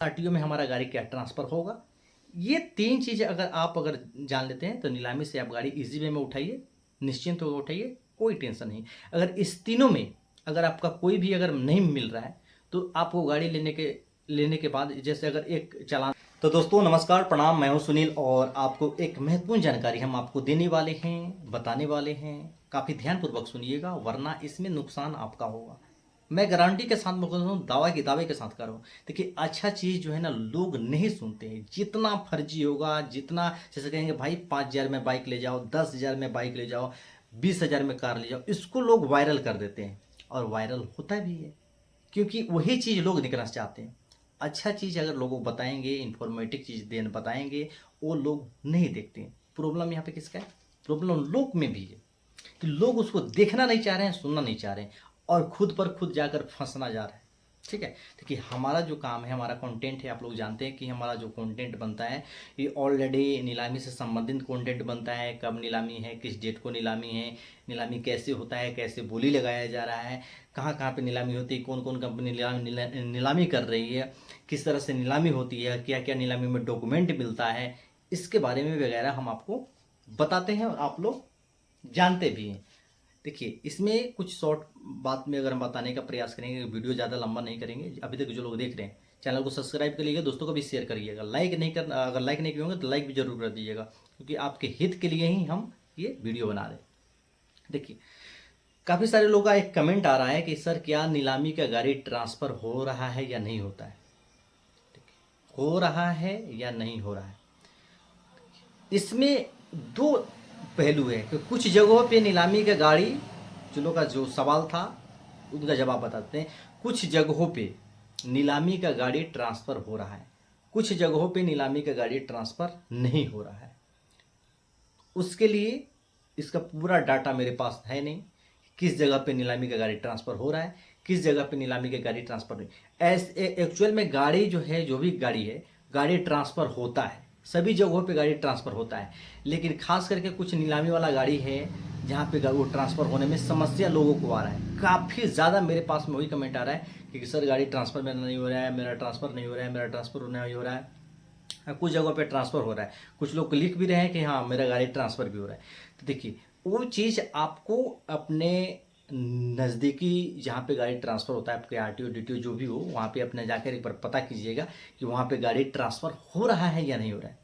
RTO में हमारा गाड़ी क्या ट्रांसफ़र होगा। ये 3 चीज़ें अगर जान लेते हैं तो नीलामी से आप गाड़ी ईज़ी वे में उठाइए, निश्चिंत होकर उठाइए, कोई टेंशन नहीं। अगर इस तीनों में अगर आपका कोई भी अगर नहीं मिल रहा है तो आपको गाड़ी लेने के बाद जैसे अगर एक चालान। तो दोस्तों नमस्कार, प्रणाम, मैं हूं सुनील और आपको एक महत्वपूर्ण जानकारी हम आपको देने वाले हैं, बताने वाले हैं। काफ़ी ध्यानपूर्वक सुनिएगा वरना इसमें नुकसान आपका होगा। मैं गारंटी के साथ बोल रहा हूँ, दावे के साथ कर रहा हूँ। देखिए, अच्छा चीज़ जो है ना लोग नहीं सुनते हैं। जितना फर्जी होगा, जितना जैसे कहेंगे भाई 5,000 में बाइक ले जाओ, 10,000 में बाइक ले जाओ, 20,000 में कार ले जाओ, इसको लोग वायरल कर देते हैं और वायरल होता भी है क्योंकि वही चीज़ लोग निकलना चाहते हैं। अच्छा चीज़ अगर लोगों को बताएंगे, इन्फॉर्मेटिव चीज़ बताएंगे, वो लोग नहीं देखते हैं। प्रॉब्लम यहाँ पे किसका है? प्रॉब्लम लोग में भी है कि लोग उसको देखना नहीं चाह रहे हैं, सुनना नहीं चाह रहे हैं और खुद पर खुद जाकर फंसना जा रहा है। ठीक है, देखिए हमारा जो काम है, हमारा कंटेंट है, आप लोग जानते हैं कि हमारा जो कंटेंट बनता है ये ऑलरेडी नीलामी से संबंधित कंटेंट बनता है। कब नीलामी है, किस डेट को नीलामी है, नीलामी कैसे होता है, कैसे बोली लगाया जा रहा है, कहाँ कहाँ पे नीलामी होती है, कौन कौन कंपनी नीलामी कर रही है, किस तरह से नीलामी होती है, क्या क्या नीलामी में डॉक्यूमेंट मिलता है, इसके बारे में वगैरह हम आपको बताते हैं और आप लोग जानते भी हैं। देखिए, इसमें कुछ शॉर्ट बात में अगर हम बताने का प्रयास करेंगे, वीडियो ज़्यादा लंबा नहीं करेंगे। अभी तक जो लोग देख रहे हैं चैनल को सब्सक्राइब करिएगा, दोस्तों को भी शेयर करिएगा। अगर लाइक नहीं किए होंगे तो लाइक भी जरूर कर दीजिएगा क्योंकि आपके हित के लिए ही हम ये वीडियो बना रहे हैं। देखिए, काफ़ी सारे लोगों का एक कमेंट आ रहा है कि सर क्या नीलामी का गाड़ी ट्रांसफ़र हो रहा है या नहीं होता है, हो रहा है या नहीं हो रहा है। इसमें दो पहलू है कि कुछ जगहों पे नीलामी का गाड़ी, चलो का जो सवाल था उनका जवाब बताते हैं। कुछ जगहों पे नीलामी का गाड़ी ट्रांसफ़र हो रहा है, कुछ जगहों पे नीलामी का गाड़ी ट्रांसफ़र नहीं हो रहा है। उसके लिए इसका पूरा डाटा मेरे पास है नहीं, किस जगह पे नीलामी का गाड़ी ट्रांसफ़र हो रहा है, किस जगह पे नीलामी की गाड़ी ट्रांसफ़र नहीं। ऐसे एक्चुअल में गाड़ी जो है, जो भी गाड़ी है, गाड़ी ट्रांसफ़र होता है, सभी जगहों पे गाड़ी ट्रांसफ़र होता है। लेकिन खास करके कुछ नीलामी वाला गाड़ी है जहाँ पे वो ट्रांसफ़र होने में समस्या लोगों को आ रहा है। काफ़ी ज़्यादा मेरे पास में वही कमेंट आ रहा है कि सर गाड़ी ट्रांसफ़र मेरा नहीं हो रहा है, मेरा ट्रांसफ़र नहीं हो रहा है, मेरा ट्रांसफ़र नहीं हो रहा है। कुछ जगहों पे ट्रांसफ़र हो रहा है, कुछ लोग लिख भी रहे हैं कि हाँ मेरा गाड़ी ट्रांसफ़र भी हो रहा है। तो देखिए, वो चीज़ आपको अपने नज़दीकी जहाँ पे गाड़ी ट्रांसफ़र होता है, आपके आरटीओ डीटीओ जो भी हो, वहाँ पे अपने जाकर एक बार पता कीजिएगा कि वहाँ पे गाड़ी ट्रांसफ़र हो रहा है या नहीं हो रहा है।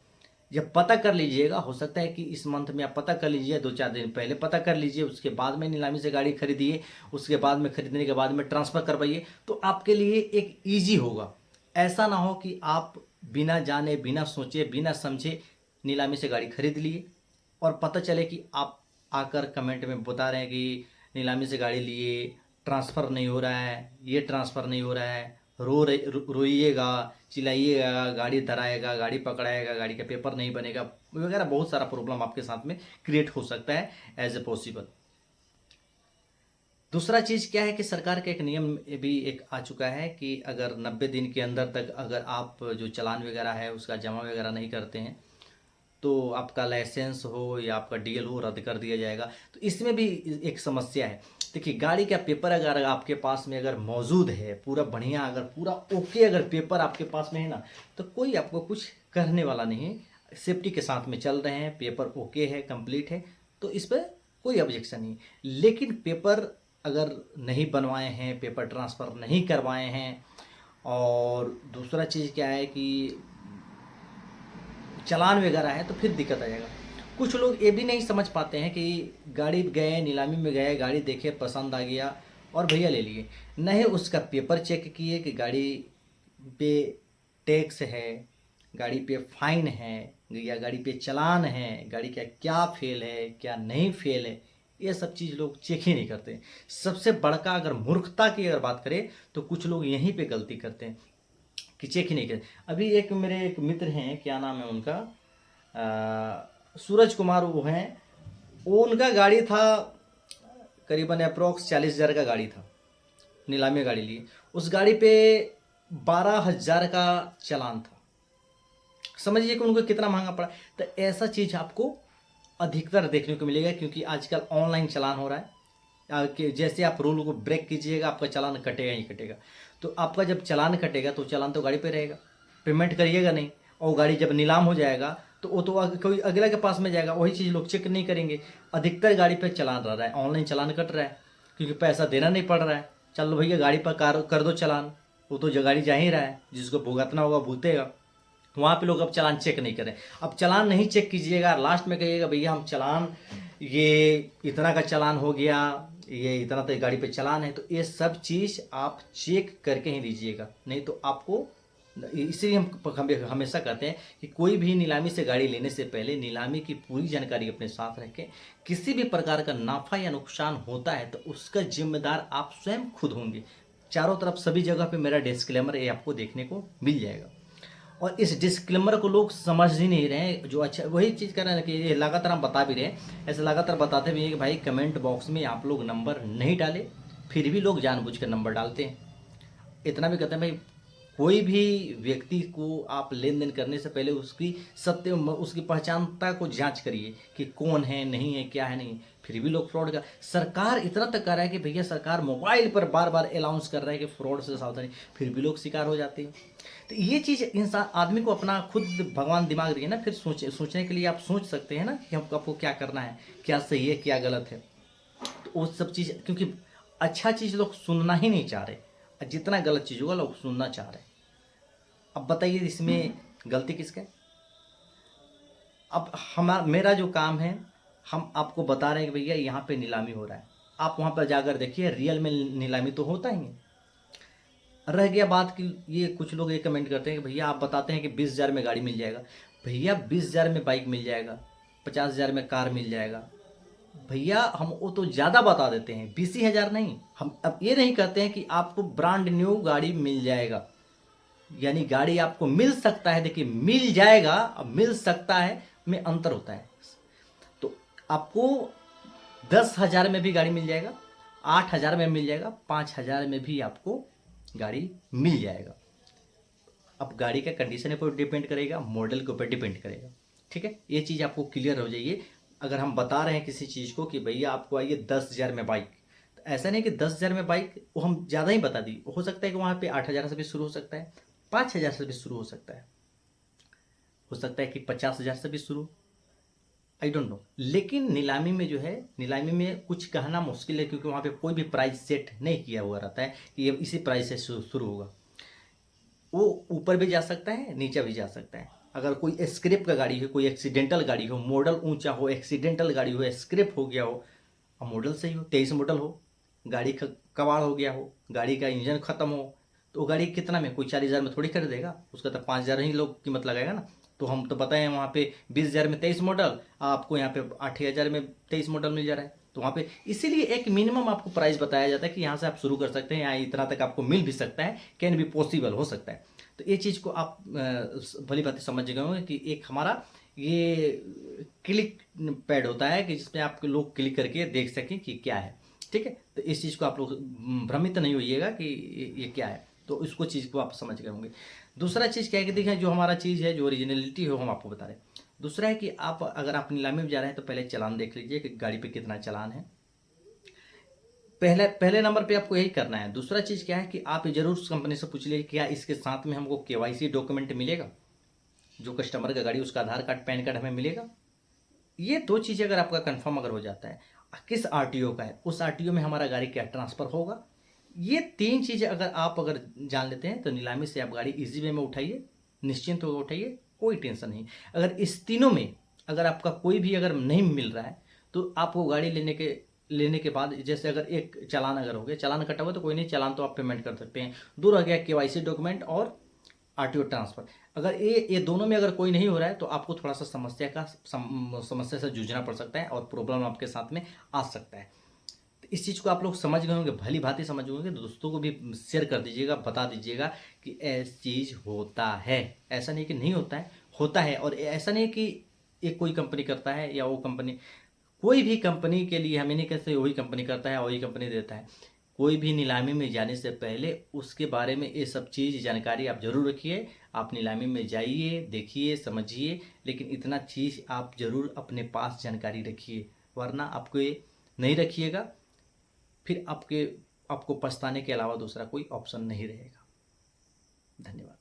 जब पता कर लीजिएगा, हो सकता है कि इस मंथ में आप पता कर लीजिए, 2-4 दिन पहले पता कर लीजिए, उसके बाद में नीलामी से गाड़ी खरीदिए, उसके बाद में खरीदने के बाद में ट्रांसफ़र करवाइए, तो आपके लिए एक ईजी होगा। ऐसा ना हो कि आप बिना जाने, बिना सोचे, बिना समझे नीलामी से गाड़ी खरीद लिए और पता चले कि आप आकर कमेंट में बता रहे हैं कि नीलामी से गाड़ी लिए, ट्रांसफ़र नहीं हो रहा है, ये ट्रांसफ़र नहीं हो रहा है, रोइएगा, चिल्लाइएगा, गाड़ी धराएगा, गाड़ी पकड़ाएगा, गाड़ी का पेपर नहीं बनेगा वगैरह, बहुत सारा प्रॉब्लम आपके साथ में क्रिएट हो सकता है एज ए पॉसिबल। दूसरा चीज़ क्या है कि सरकार का एक नियम भी एक आ चुका है कि अगर 90 दिन के अंदर तक अगर आप जो चालान वगैरह है उसका जमा वगैरह नहीं करते हैं तो आपका लाइसेंस हो या आपका डीएल हो रद्द कर दिया जाएगा। तो इसमें भी एक समस्या है। देखिए, गाड़ी का पेपर अगर आपके पास में अगर मौजूद है, पूरा बढ़िया, अगर पूरा ओके अगर पेपर आपके पास में है ना, तो कोई आपको कुछ करने वाला नहीं है। सेफ्टी के साथ में चल रहे हैं, पेपर ओके है, कंप्लीट है, तो इस पर कोई ऑब्जेक्शन नहीं। लेकिन पेपर अगर नहीं बनवाए हैं, पेपर ट्रांसफ़र नहीं करवाए हैं, और दूसरा चीज़ क्या है कि चालान वगैरह है, तो फिर दिक्कत आ जाएगा। कुछ लोग ये भी नहीं समझ पाते हैं कि गाड़ी गए, नीलामी में गए, गाड़ी देखे, पसंद आ गया और भैया ले लिए, नहीं उसका पेपर चेक किए कि गाड़ी पे टैक्स है, गाड़ी पे फाइन है या गाड़ी पे चालान है, गाड़ी का क्या फेल है, क्या नहीं फेल है, ये सब चीज़ लोग चेक ही नहीं करते। सबसे बड़का अगर मूर्खता की अगर बात करें तो कुछ लोग यहीं पे गलती करते हैं कि चेक ही नहीं करते। अभी एक मेरे एक मित्र हैं, क्या नाम है उनका, सूरज कुमार वो हैं, वो उनका गाड़ी था करीबन अप्रोक्स 40,000 का गाड़ी था, नीलामी गाड़ी ली। उस गाड़ी पे 12,000 का चालान था। समझिए कि उनको कितना महंगा पड़ा। तो ऐसा चीज़ आपको अधिकतर देखने को मिलेगा क्योंकि आजकल ऑनलाइन चालान हो रहा है। कि जैसे आप रूल को ब्रेक कीजिएगा आपका चालान कटेगा ही कटेगा। तो आपका जब चालान कटेगा तो चालान तो गाड़ी पे रहेगा, पेमेंट करिएगा नहीं, और गाड़ी जब नीलाम हो जाएगा तो वो तो कोई अगला के पास में जाएगा, वही चीज़ लोग चेक नहीं करेंगे। अधिकतर गाड़ी पे चालान रह रहा है, ऑनलाइन चालान कट रहा है, क्योंकि पैसा देना नहीं पड़ रहा है। चलो भैया गाड़ी पर कर दो चालान, वो तो जो गाड़ी जा ही रहा है, जिसको भुगतना होगा भुगतेगा। वहाँ पे लोग अब चालान चेक नहीं करें। अब चालान नहीं चेक कीजिएगा, लास्ट में कहिएगा भैया हम चालान, ये इतना का चालान हो गया, ये इतना तो गाड़ी पे चालान है, तो ये सब चीज़ आप चेक करके ही लीजिएगा, नहीं तो आपको, इसलिए हम हमेशा कहते हैं कि कोई भी नीलामी से गाड़ी लेने से पहले नीलामी की पूरी जानकारी अपने साथ रखें। किसी भी प्रकार का नाफा या नुकसान होता है तो उसका जिम्मेदार आप स्वयं खुद होंगे। चारों तरफ सभी जगह पे मेरा डिस्क्लेमर ये आपको देखने को मिल जाएगा, और इस डिस्क्लेमर को लोग समझ ही नहीं रहे हैं। जो अच्छा वही चीज़ कर रहे हैं कि ये लगातार हम बता भी रहे हैं, ऐसे लगातार बताते भी हैं कि भाई कमेंट बॉक्स में आप लोग नंबर नहीं डाले, फिर भी लोग जानबूझकर नंबर डालते हैं। इतना भी कहते हैं भाई कोई भी व्यक्ति को आप लेन देन करने से पहले उसकी सत्य, उसकी पहचानता को जांच करिए कि कौन है, नहीं है, क्या है, नहीं। फिर भी लोग फ्रॉड का, सरकार इतना तक कर रहा है कि भैया सरकार मोबाइल पर बार बार अनाउंस कर रहा है कि फ्रॉड से सावधानी, फिर भी लोग शिकार हो जाते हैं। तो ये चीज़ इंसान आदमी को अपना खुद भगवान दिमाग दिए ना, फिर सोचने के लिए आप सोच सकते हैं ना कि आपको क्या करना है, क्या सही है, क्या गलत है। तो वो सब चीज़, क्योंकि अच्छा चीज़ लोग सुनना ही नहीं चाह रहे, जितना गलत चीज़ होगा लोग सुनना चाह रहे हैं। अब बताइए इसमें गलती किसका है? अब मेरा जो काम है, हम आपको बता रहे हैं कि भैया यहाँ पे नीलामी हो रहा है, आप वहाँ पर जाकर देखिए, रियल में नीलामी तो होता ही है। रह गया बात कि ये कुछ लोग ये कमेंट करते हैं कि भैया आप बताते हैं कि 20,000 में गाड़ी मिल जाएगा। भैया 20,000 में बाइक मिल जाएगा, 50,000 में कार मिल जाएगा। भैया हम वो तो ज़्यादा बता देते हैं, 20,000 नहीं। हम अब ये नहीं कहते हैं कि आपको ब्रांड न्यू गाड़ी मिल जाएगा, यानी गाड़ी आपको मिल सकता है। देखिए मिल जाएगा अब मिल सकता है में अंतर होता है। तो आपको 10,000 में भी गाड़ी मिल जाएगा, 8,000 में मिल जाएगा, 5,000 में भी आपको गाड़ी मिल जाएगा। अब गाड़ी का कंडीशन के ऊपर डिपेंड करेगा, मॉडल के ऊपर डिपेंड करेगा। ठीक है, ये चीज़ आपको क्लियर हो जाइए। अगर हम बता रहे हैं किसी चीज़ को कि भैया आपको आइए 10,000 में बाइक, तो ऐसा नहीं कि 10,000 में बाइक वो हम ज़्यादा ही बता दी, हो सकता है कि वहाँ पे 8,000 से भी शुरू हो सकता है, 5,000 से भी शुरू हो सकता है कि 50,000 से भी शुरू, आई डोंट नो। लेकिन नीलामी में जो है, नीलामी में कुछ कहना मुश्किल है, क्योंकि वहाँ पे कोई भी प्राइस सेट नहीं किया हुआ रहता है कि ये इसी प्राइस से शुरू होगा। वो ऊपर भी जा सकता है, नीचे भी जा सकता है। अगर कोई स्क्रैप का गाड़ी है, कोई एक्सीडेंटल गाड़ी हो, मॉडल ऊंचा हो, एक्सीडेंटल गाड़ी हो, स्क्रैप हो गया हो, और मॉडल सही हो, 23 मॉडल हो, गाड़ी कबाड़ हो गया हो, गाड़ी का इंजन खत्म हो, तो वो गाड़ी कितना में, कोई 40,000 में थोड़ी खरीदेगा, उसका तो 5,000 ही लोग कीमत लगाएगा ना। तो हम तो बताएं वहाँ पे 20,000 में 23 मॉडल, आपको यहाँ पे 8,000 में 23 मॉडल मिल जा रहा है। तो वहाँ पे इसीलिए एक मिनिमम आपको प्राइस बताया जाता है कि यहाँ से आप शुरू कर सकते हैं, यहाँ इतना तक आपको मिल भी सकता है, कैन भी पॉसिबल हो सकता है। तो ये चीज़ को आप भली बात समझ गए होंगे कि एक हमारा ये क्लिक पैड होता है कि जिसमें आप लोग क्लिक करके देख सकें कि क्या है। ठीक है, तो इस चीज़ को आप लोग भ्रमित नहीं होइएगा कि ये क्या है, तो इसको चीज़ को आप समझ गए होंगे। दूसरा चीज़ क्या है कि देखें, जो हमारा चीज़ है, जो ओरिजिनलिटी हो हम आपको बता रहे हैं। दूसरा है कि आप अगर आप नीलामी में जा रहे हैं तो पहले चालान देख लीजिए कि गाड़ी पे कितना चालान है। पहले नंबर पे आपको यही करना है। दूसरा चीज़ क्या है कि आप जरूर उस कंपनी से पूछ लीजिए क्या इसके साथ में हमको केवाईसी डॉक्यूमेंट मिलेगा, जो कस्टमर का गाड़ी उसका आधार कार्ड पैन कार्ड हमें मिलेगा। ये दो चीज़ें अगर आपका कंफर्म अगर हो जाता है, किस आरटीओ का है, उस आरटीओ में हमारा गाड़ी क्या ट्रांसफ़र होगा, ये तीन चीज़ें अगर जान लेते हैं तो नीलामी से आप गाड़ी इजी वे में उठाइए, निश्चिंत होकर उठाइए, कोई टेंशन नहीं। अगर इस तीनों में अगर आपका कोई भी अगर नहीं मिल रहा है तो आपको गाड़ी लेने के बाद, जैसे अगर एक चालान अगर हो गया, चालान कटा हुआ तो कोई नहीं, चालान तो आप पेमेंट कर सकते हैं। दूर रह गया केवाईसी डॉक्यूमेंट और आरटीओ ट्रांसफर। अगर ये दोनों में अगर कोई नहीं हो रहा है तो आपको थोड़ा सा समस्या से जूझना पड़ सकता है और प्रॉब्लम आपके साथ में आ सकता है। तो इस चीज़ को आप लोग समझ गए होंगे, भली भांति समझ गए होंगे, तो दोस्तों को भी शेयर कर दीजिएगा, बता दीजिएगा कि ऐसी चीज़ होता है। ऐसा नहीं कि नहीं होता है, होता है। और ऐसा नहीं कि एक कोई कंपनी करता है या वो कंपनी, कोई भी कंपनी के लिए हमें नहीं कहते वही कंपनी करता है वही कंपनी देता है। कोई भी नीलामी में जाने से पहले उसके बारे में ये सब चीज़ जानकारी आप जरूर रखिए। आप नीलामी में जाइए, देखिए, समझिए, लेकिन इतना चीज़ आप जरूर अपने पास जानकारी रखिए, वरना आपको ये नहीं रखिएगा फिर आपको पछताने के अलावा दूसरा कोई ऑप्शन नहीं रहेगा। धन्यवाद।